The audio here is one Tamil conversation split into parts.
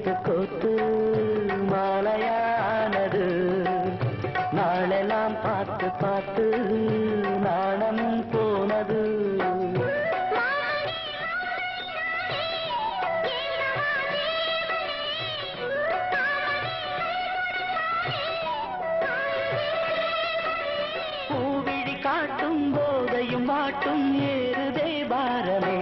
கோத்து கோத்து மாலையானது. நாளெல்லாம் பார்த்து பார்த்து நாணமும் போனது. பூவிழி காட்டும் போதையும் மாட்டும் ஏறுதே பாரமே.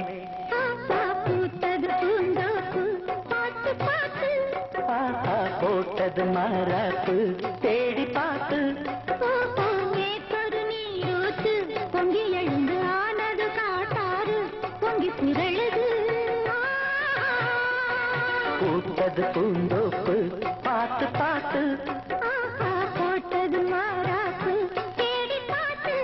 போட்டது மாறாப்பு தேடி பார்த்து பொங்கி எழுந்து ஆனது காட்டாறு பொங்கி புரழுது. பூத்தது பூந்தோப்பு பார்த்து பார்த்து போட்டது மாறாப்பு தேடி பார்த்து.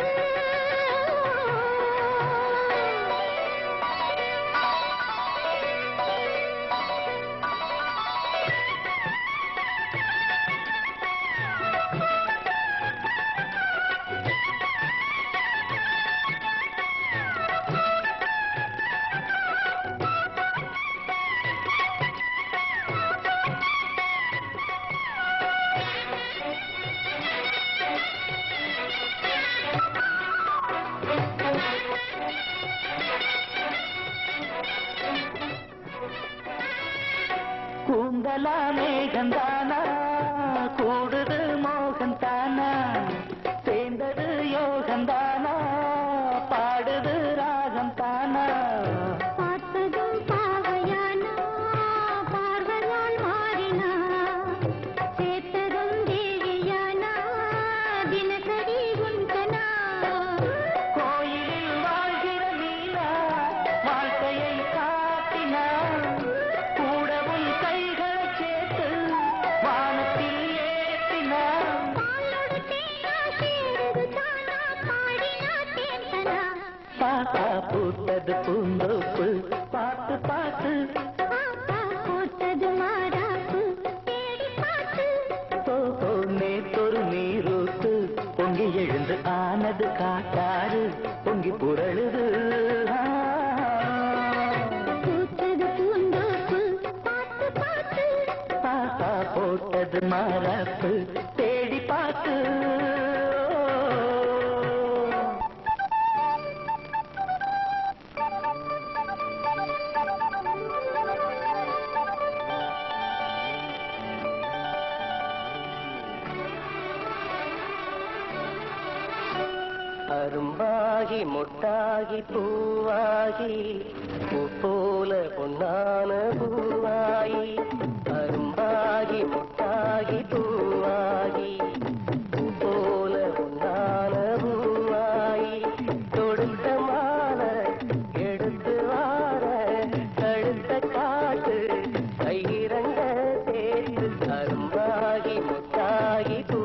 கூந்தலா மேகந்தானா கூடுது மோகந்தானா சேர்ந்தது யோகந்தானா பாடுது ராகம் தானா. பார்த்ததும் பாவையானா பார்வையால் மாறினா சேர்த்ததும் தேவியானா தினசரி குந்தனா. கோயிலில் வாழ்கிற மீனா வாழ்க்கையை காட்டினா கூடவும் கைகளை சேர்த்து வானத்தில் ஏற்றினா. பாப்பா பூத்தது பூந்தோப்பு பார்த்து பார்த்து போட்டது மாறாப்பு தேடி பார்த்து. நேத்தொரு நீரூத்து பொங்கி எழுந்து ஆனது காட்டாறு பொங்கி புரழுது. பூத்தது பூந்தோப்பு பார்த்து பார்த்து பாப்பா போட்டது மாறாப்பு தேடி பார்த்து. அரும்பாகி மொட்டாகி பூவாகி பூ போல பொன்னான பூவாகி. அரும்பாகி மொட்டாகி பூவாகி பூ போல பொன்னான பூவாகி. தொடுத்த மாலை எடுத்து வார கழுத்த காட்டு கையிரங்க சேர்த்து. அரும்பாகி மொட்டாகி பூ